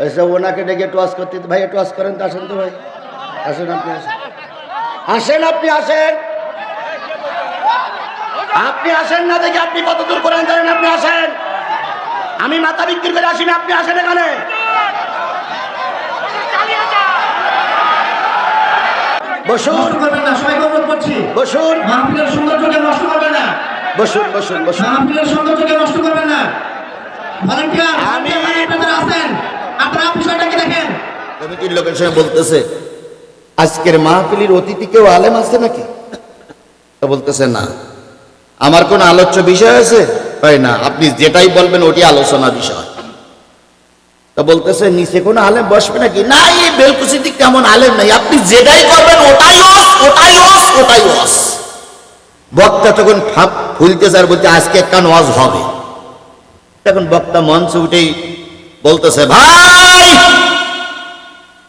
এসে ওনাকে ডেকে টস করতে, ভাই টস করেন তো, আসেন তো ভাই, আসেন আপনি, আসেন আসেন আপনি আসেন, আপনি আসেন না দেখি আপনি কত দূর কোরআন জানেন, আপনি আসেন। আমি মাথা বিক্রি করে আসিনি, আপনি আসেন এখানে। বসুন, করবেন না, সবাইকে অনুরোধ করছি। বসুন, মাহফিলের সৌন্দর্যকে নষ্ট করবেন না। বসুন, বসুন, বসুন। মাহফিলের সৌন্দর্যকে নষ্ট করবেন না। ভলান্টিয়ার আপনারা আছেন, আপনারা বিষয়টাকে দেখেন। কমিটির লোকের সঙ্গে বলতেছে, আজকের মাহফিলের অতিথি কেউ আলেম আছে নাকি? তো বলতেছে না। আমার কোন আলোচ্য বিষয় আছে? হয় না, আপনি যেটাই বলবেন ওটি আলোচনা বিষয়। তা বলতেছে নিচে কোন আলেম বসবে নাকি? না, এই বেলকুচিতে কেমন আলেম নাই, আপনি যেটাই করবেন ওটাই ওয়াজ, ওটাই ওয়াজ, ওটাই ওয়াজ। বক্তা তখন ফুলতেছে আর বলতে আজকে একটা ওয়াজ হবে। তখন বক্তা মঞ্চে উঠেই বলতেছে, ভাই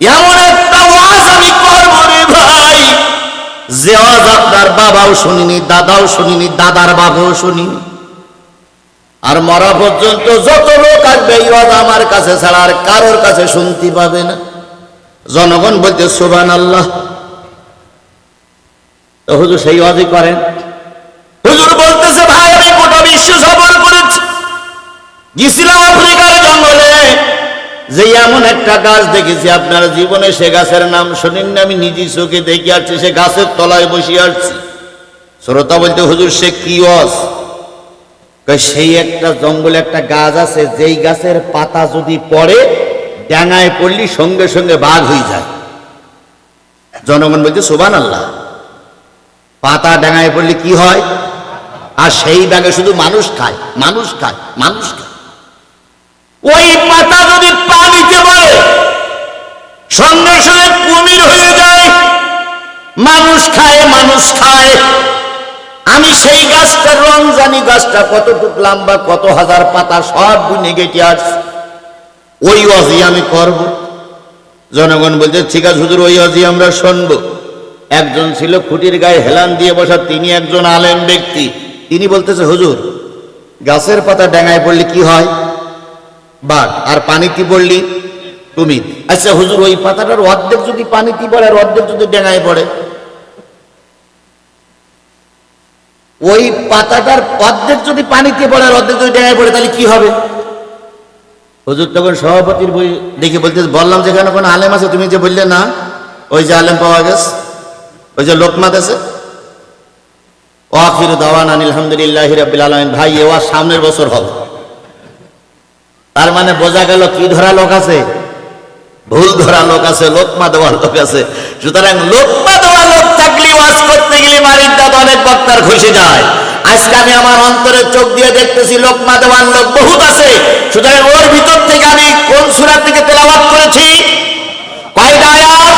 এমন একটা ওয়াজ আমি করবো রে ভাই, যে ওয়াজ আপনার বাবাও শুনিনি, দাদাও শুনিনি, দাদার বাবাও শুনিনি, আর মরা পর্যন্ত যত লোক আসবে এই ওয়াজ আমার কাছে ছাড়া আর কারোর কাছে শুনতে পাবে না। জনগণ বলতে সুবহানাল্লাহ। তো হুজুর সেই ওয়াজই করেন। হুজুর বলতেছে, ভাই আমি গোটা বিশ্ব সফর করেছি, গেছিলাম আফ্রিকার জঙ্গলে, যে এমন একটা গাছ দেখেছি আপনার জীবনে সে গাছের নাম শোনেন না, আমি নিজে চোখে দেখে আসছি, সে গাছের তলায় বসে আসছি। শ্রোতা বলতে হুজুর সে কি ওয়াজ? সেই একটা জঙ্গলে একটা গাছ আছে, যেই গাছের পাতা যদি পড়ে ডাঙায় পড়লি সঙ্গে সঙ্গে বাঘ হয়ে যায়। জনগণ বলছে সুবহানাল্লাহ। পাতা ডাঙায় পড়লে কি হয়? আর সেই বাঘে শুধু মানুষ খায়, মানুষ খায়, মানুষ খায়। ওই পাতা যদি পানিতে পড়ে সঙ্গে সঙ্গে কুমির হয়ে যায়, মানুষ খায়, মানুষ খায়। আমি সেই গাছটার রং জানি, গাছটা কতটুকু লম্বা, কত হাজার পাতা, সব গুনে গেটে আসছে। ওই ওয়াজই আমি করব। জনগণ বলছে ঠিক আছে হুজুর, ওই ওয়াজই আমরা শুনবো। একজন ছিল খুঁটির গায়ে হেলান দিয়ে বসা, তিনি একজন আলেম ব্যক্তি। তিনি বলতেছে, হুজুর গাছের পাতা ডাঙায় পড়লে কি হয়? বাঘ। আর পানিতে পড়লি কুমির। আচ্ছা হুজুর, ওই পাতাটার অর্ধেক যদি পানিতে পড়ে আর অর্ধেক যদি ডাঙায় পড়ে, ওই পাতাটার অর্ধেক যদি পানিতে পড়ে আর অর্ধেক যদি ডাঙায় পড়ে, তাহলে কি হবে? হুজুর তখন সভাপতির বই দেখে বলতে, বললাম যেখানে কোনো আলেম আছে, তুমি যে বললে না, ওই যে আলেম পাওয়া গেছে, ওই যে লোকনাথ আছে। আখির দাওয়ানা আলহামদুলিল্লাহি রাব্বিল আলামিন। ভাই এ ওয়াজ সামনের বছর হবে। তার মানে বোঝা গেল কি ধরা লোক আছে, ভুল ধরা লোক আছে, লোকমা দেওয়ার লোক আছে। সুতরাং লোকমা দেওয়া লোক থাকলে ওয়াজ করতে গেলে মারির দাঁত অনেক বক্তার খসে যায়। আজকে আমি আমার অন্তরের চোখ দিয়ে দেখতেছি লোকমা দেওয়ার লোক বহুত আছে। সুতরাং ওর ভিতর থেকে আমি কোন সূরা থেকে তেলাওয়াত করেছি? কয়টা আয়াত?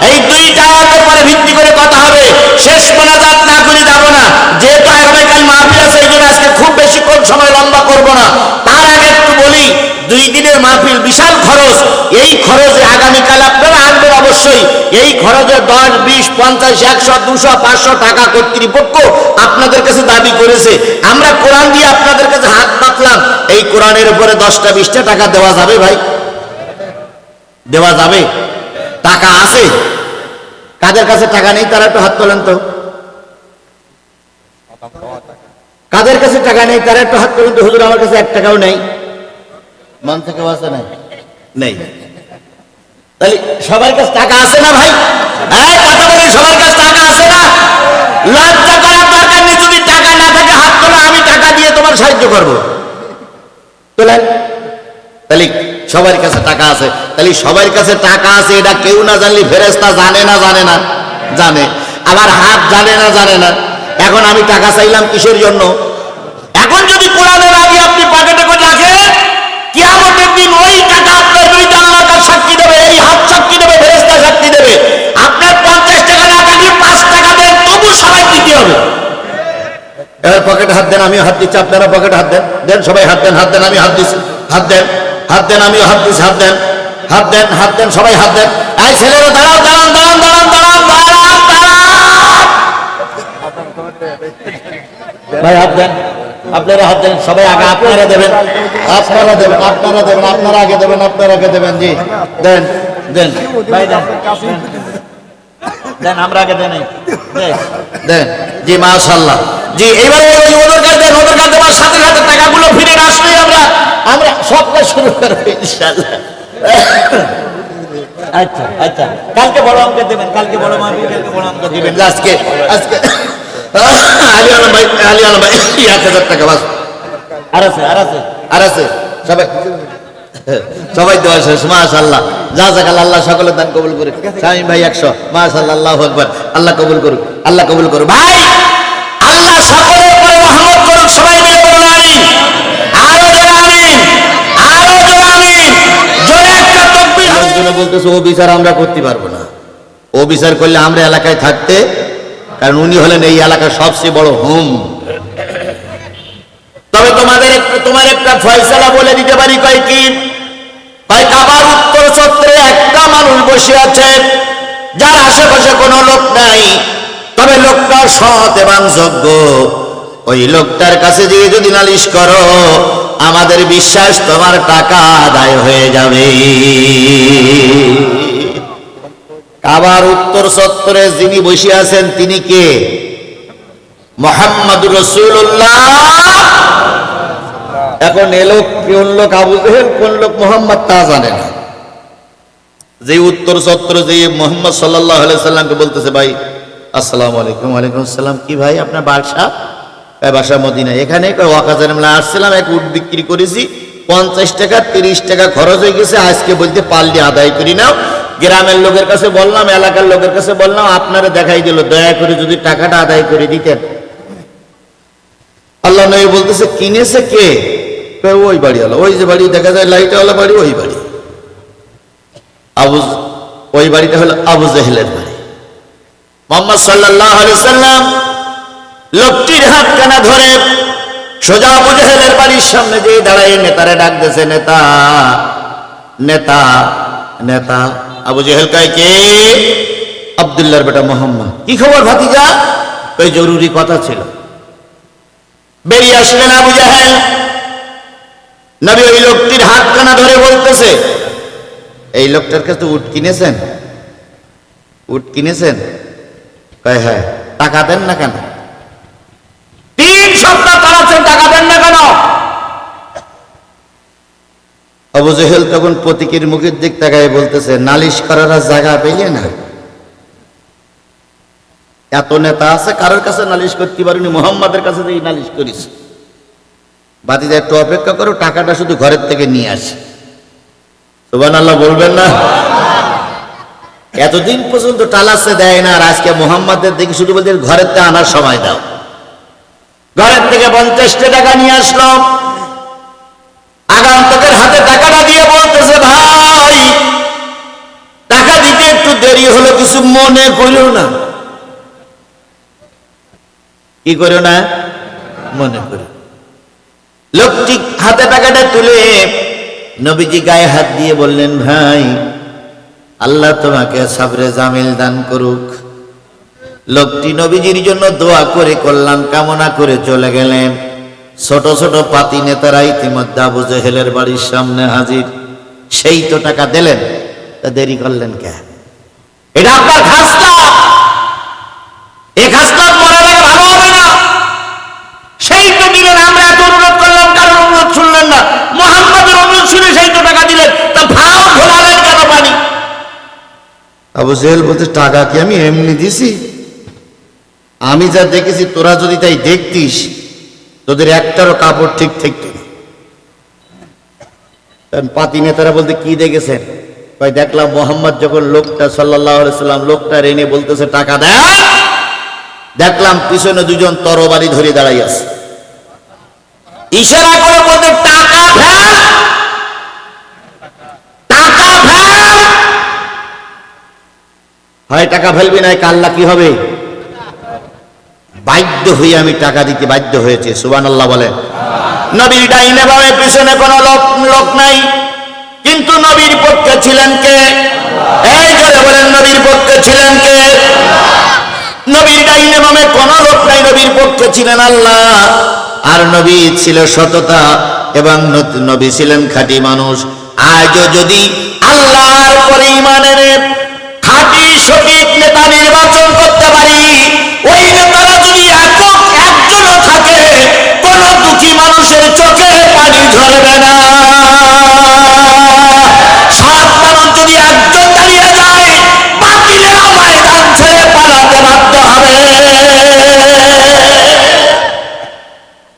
এই দুইটা আয়াতের পরে ভিত্তি করে কথা হবে। শেষ মোনাজাত না করে যাব না, যেহেতু আগামীকাল মাহফিল আছে, এই জন্য আজকে খুব বেশি কোন সময় লম্বা করব না। তার আগে একটু বলি, 2 দিনের মাহফিল, বিশাল খরচ। এই খরচে আগামীকাল আপনারা আসবেন অবশ্যই। এই খরচে 10, 20, 50, 100, 200, 500 টাকা কর্তৃপক্ষ আপনাদের কাছে দাবি করেছে। আমরা কোরআন দিয়ে আপনাদের কাছে হাত পাতলাম, এই কোরআনের উপরে 10টা 20টা টাকা দেওয়া যাবে ভাই? দেওয়া যাবে? টাকা আছে? কাদের কাছে টাকা নেই তারা একটু হাত তোলেন তো। কাদের কাছে টাকা নেই তারা একটু হাত তোলেন তো। হুজুর আমার কাছে 1 টাকাও নেই। মন থেকে আছে নাই? নেই। তাহলে সবার কাছে টাকা আছে না ভাই? এই কথা বলি, সবার কাছে টাকা আছে না? লজ্জা করার দরকার নেই। যদি টাকা না থাকে হাত তোলো, আমি টাকা দিয়ে তোমার সাহায্য করব। তোলেন। তাহলে সবার কাছে টাকা আছে। তাহলে সবার কাছে টাকা আছে এটা কেউ না জানলে ফেরেশতা জানে না? জানে না? জানে। আবার হাত জানে না? জানে না? এখন আমি টাকা চাইলাম কিসের জন্য? এখন যদি কোরআনের আগে আপনি পকেটে করে রাখেন, কিয়ামতের দিন ওই টাকা আপনার বিরুদ্ধে আল্লাহর কাছে সাক্ষী দেবে, এই হাত সাক্ষী দেবে, ফেরেশতা সাক্ষী দেবে। আপনার 50 টাকা না থাকলে 5 টাকা দেন, তবু সবাই দিতে হবে। এবার পকেটে হাত দেন, আমিও হাত দিচ্ছি, আপনারা পকেটে হাত দেন। দেন সবাই হাত দেন, হাত দেন, আমি হাত দিচ্ছি, হাত দেন, হাত দেন, আমিও হাত দিচ্ছি, হাত দেন, হাত দেন, হাত দেন, সবাই হাত দেন। এই ছেলেরা দাঁড়াও, দাঁড়ান, দাঁড়ান, দাঁড়ান, দাঁড়ান, দাঁড়ান, দাঁড়ান। ভাই হাত দেন, আপনারা হাত দেন, সবাই আগে আপনারা দেবেন, আপনারা দেবেন, আপনারা দেবেন, আপনারা আগে দেবেন, আপনারা আগে দেবেন। জি দেন দেন ভাই দেন দেন, আমরা আগে দেন দেন। জি মাশাআল্লাহ। জি এইবার ওদের কাছে দেন, ওদের কাছে দেওয়ার সাথে সাথে টাকাগুলো ফিরে না আসলে আমরা সব কাজ শুরু করবো ইনশাআল্লাহ। আচ্ছা আচ্ছা, কালকে বড় অঙ্ক দেবেন, কালকে বড় মাহফিল, কালকে বড় অঙ্ক দিবেন। আজকে আজকে আলী আলম ভাই, আলী আলম ভাই 1000 টাকা বাস। আর আছে আর আছে আর আছে, সবাই সবাই দোয়া শেষ। মাশাআল্লাহ, জাযাকাল্লাহ, আল্লাহ সকলের দান কবুল করুক। শামীম ভাই 100, মাশাআল্লাহ, আল্লাহু আকবার, আল্লাহ কবুল করুক, আল্লাহ কবুল করুক। ভাই আল্লাহ সকলের উপরে রহমত করুক, সবাই মিলে বলুন আমিন। আরো জোরে আমিন, আরো জোরে আমিন, জোরে একটা তাকবীর। লোকজন বলতেছে ও বিচার আমরা করতে পারবো না, ও বিচার করলে আমরা এলাকায় থাকতে, কারণ উনি হলেন এই এলাকার সবচেয়ে বড় হোম। তবে তোমার একটা ফয়সালা বলে দিতে পারি। কয় কি? কয় কাবার উত্তর চত্বরে একটা মানুষ বসে আছে, যার আশেপাশে কোনো লোক নাই, তবে লোকটা সৎ এবং যোগ্য। ওই লোকটার কাছে গিয়ে যদি নালিশ করো, আমাদের বিশ্বাস তোমার টাকা আদায় হয়ে যাবে। কাবার উত্তর চত্বরে যিনি বসে আছেন তিনি কে? মুহাম্মদুর রাসূলুল্লাহ। এখন এ লোক কোন লোক আবু জেহেল, কোন লোক মুহাম্মদ তা জানে না। যে উত্তর চত্বরে যে মুহাম্মদ সাল্লাল্লাহু আলাইহি সাল্লামকে বলতেছে, ভাই আসসালামু আলাইকুম। ওয়ালাইকুম আসসালাম। কি ভাই আপনার বাসা? বাসা মদিনা। এখানে ওয়াকাজারমলা আসছিলাম, এক উট বিক্রি করেছি, 50 টাকা 30 টাকা খরচ হয়ে গেছে, আজকে বলতে পারলে আদায় করি নাও। গ্রামের লোকের কাছে বললাম, এলাকার লোকের কাছে বললাম, আপনারা দেখাই দিল, দয়া করে যদি টাকাটা আদায় করে দিতেন। আল্লাহ নবী বলতেছে কিনেছে কে? ওই বাড়িওয়ালা, ওই যে বাড়ি দেখা যায় লাইটওয়ালা বাড়ি, ওই বাড়ি। ওই বাড়িটা হলো আবু জেহেলের বাড়ি। মুহাম্মদ সাল্লাল্লাহু আলাইহি সাল্লাম লোকটির হাতখানা ধরে সোজা আবু জেহেলের বাড়ির সামনে যেয়ে দাঁড়ায় নেতারে ডাক দিয়েছে, নেতা নেতা নেতা। আবু জেহেল কয় কে? আব্দুল্লাহর বেটা মোহাম্মদ। কি খবর ভাতিজা? কই জরুরি কথা ছিল। বেরিয়ে আসলেন আবু জেহেল। নবী ওই লোকটির হাতখানা ধরে বলতেছে, এই লোকটার কাছে উট কিনেছেন? উট কিনেছেন? কয় হ্যাঁ। টাকা দেন না কেন? 3 সপ্তাহ চালাচ্ছেন, টাকা দেন না কেন? আবু জেহেল তখন প্রতীকের মুখের দিক তাকায় বলতেছে, নালিশ করার জায়গা পেলে না। এত নেতা আছে, কারোর কাছে নালিশ করতে পারিনি, মুহাম্মাদের কাছে যেই নালিশ করিস। বাতিজা একটু অপেক্ষা করো, টাকাটা শুধু ঘরের থেকে নিয়ে আসি। সুবহানাল্লাহ বলবেন না? এতদিন পর্যন্ত টালাসে দেয় না, আর আজকে মুহাম্মাদের দেখি শুধু বলতে ঘরের থেকে আনার সময় দাও। ঘরের থেকে 50 টাকা নিয়ে আসলো। আগন্তুকের হাতে টাকাটা দিয়ে বলতেছে, ভাই টাকা দিতে একটু দেরি হলো, কিছু মনে করিও না। কি করো না? মনে করো। লোকটি হাতে টাকাটা তুলে নবীজি গায়ে হাত দিয়ে বললেন, ভাই আল্লাহ তোমাকে সাবরে জামিল দান করুক। লোকটি নবীজির জন্য দোয়া করে কল্যাণ কামনা করে চলে গেলেন। ছোট ছোট পাতি নেতারা ইতিমধ্যে আবু জেহেলের বাড়ির সামনে হাজির। সেই তো টাকা দিলেন, তা দেরি করলেন কেন? এটা আপনার খাসলা, এই খাসলা মরার আগে ভালো হবে না। সেই তো দিলেন, আমরা এত অনুরোধ করলাম, কারণ অনুরোধ শুনলেন না। মুহাম্মাদের অনুরোধ শুনে সেই তো টাকা দিলেন, তা ভাও ঘোরালেন কেন পানি? আবু জেহেল বলতে, টাকা কি আমি এমনি দিছি? আমি যা দেখেছি তোরা যদি তাই দেখতিস, তোদের একটারও কাপড় ঠিক থাকতো না। পাতি নেতারা বলতে, কি দেখেছেন? ভাই দেখলাম মুহাম্মদ যখন লোকটা সাল্লাল্লাহু আলাইহি সাল্লাম লোকটা এনে বলতেছে টাকা দেয়, দেখলাম পিছনে দুজন তরবারি ধরে দাঁড়াই আছে। ইশারা করে বলতে, টাকা ফেল, টাকা ফেল। হয় টাকা ফেলবি না, কাল্লা কি হবে? বাধ্য হয়ে আমি টাকা দিতে বাধ্য হয়েছে। সুবহানাল্লাহ বলেন। নবীর ডাইনে বামে পিছনে কোনো লোক নাই, কিন্তু নবীর পক্ষে ছিলেন কে? এই জোরে বলেন, নবীর পক্ষে ছিলেন কে? নবীর ডাইনে বামে কোনো লোক নাই, নবীর পক্ষে ছিলেন আল্লাহ। আর নবী ছিল সততা এবং নবী ছিলেন খাঁটি মানুষ। আজও যদি আল্লাহর পরে ঈমান এনে খাঁটি সঠিক নেতা নির্বাচন করতে পারি, ওই নেতারা যদি একজনও থাকে, কোন দুঃখী মানুষের চোখে পানি ঝরবে না। সৎ মানুষ যদি একজন দাঁড়িয়ে যায়, বাতিলেরা ময়দান ছেড়ে পালাতে বাধ্য হবে।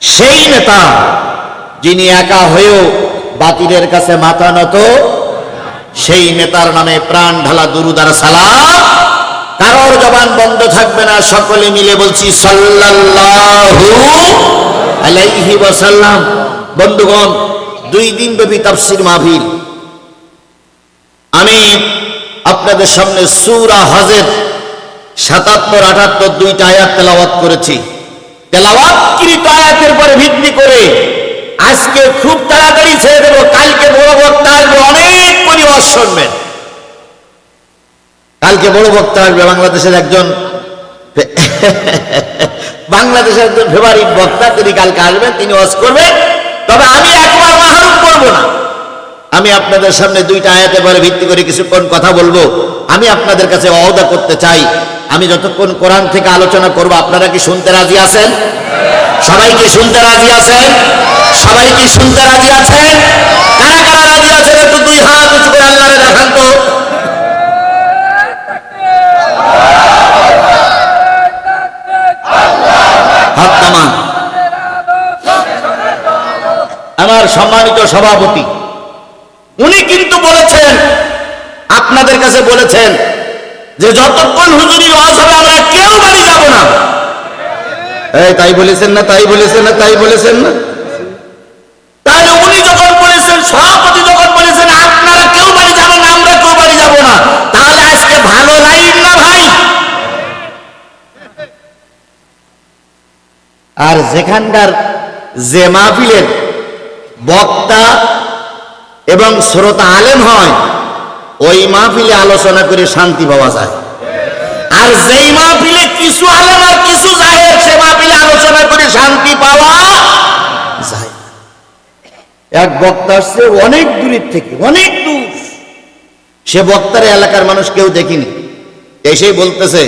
সেই নেতা যিনি একা হয়েও বাতিলের কাছে মাথা নত, সেই নেতার নামে প্রাণ ঢালা দুরূদ আর সালাম। কারোর জবান বন্ধ থাকবে না, সকলে মিলে বলছি সাল্লাল্লাহু আলাইহি ওয়াসাল্লাম। বন্ধুগণ, 2 দিন ব্যাপী তাফসীর মাহফিল আমি আপনাদের সামনে সূরা হজের 77-78 দুইটা আয়াত তেলাওয়াত করেছি। তেলাওয়াতকৃত আয়াতের পরে ভিত্তি করে আজকে খুব তাড়াতাড়ি ছেড়ে দেবো। কালকে বড় বক্তা আসবে, অনেক পরিবার শুনবেন। কালকে বড় বক্তা আসবে, বাংলাদেশের একজন ফেভারিট বক্তা, তিনি কালকে আসবেন, তিনি ওয়াজ করবেন। তবে আমি একবার মাহরুম করব না, আমি আপনাদের সামনে 2টা আয়াতের পরে ভিত্তি করে কিছুক্ষণ কথা বলবো। আমি আপনাদের কাছে ওয়াদা করতে চাই, আমি যতক্ষণ কোরআন থেকে আলোচনা করব, আপনারা কি শুনতে রাজি আছেন? সবাই কি শুনতে রাজি আছেন? সবাই কি শুনতে রাজি আছেন? কারা কারা রাজি আছেন একটু 2 হাত উঁচু করে আল্লাহরে দেখান তো। হাত নামান। আমার সম্মানিত সভাপতি উনি কিন্তু বলেছেন, আপনাদের কাছে বলেছেন যে যতক্ষণ হুজুরি ওয়াজ হবে আমরা কেউ বাড়ি যাব না। এই তাই বলেছেন না? তাই বলেছেন না? তাই বলেছেন না? তাহলে উনি যখন বলেছেন, সভাপতি যখন বলেছেন আপনারা কেউ বাড়ি যাবেন না, আমরা কেউ বাড়ি যাব না, তাহলে আজকে ভালো লাইন না ভাই? আর যেখানকার যে মাহফিলের বক্তা এবং শ্রোতা আলেম হয়, ওই মাহফিলে আলোচনা করে শান্তি পাওয়া যায়। আর যেই মাহফিলে কিছু আলেম আর কিছু জাহের, সে মাহফিলে আলোচনা করে শান্তি পাওয়া যায়। এক বক্তা আসছে অনেক দূরের থেকে, অনেক দূর, সে বক্তার এলাকার মানুষ কেউ দেখিনি, এসেই বলতেছে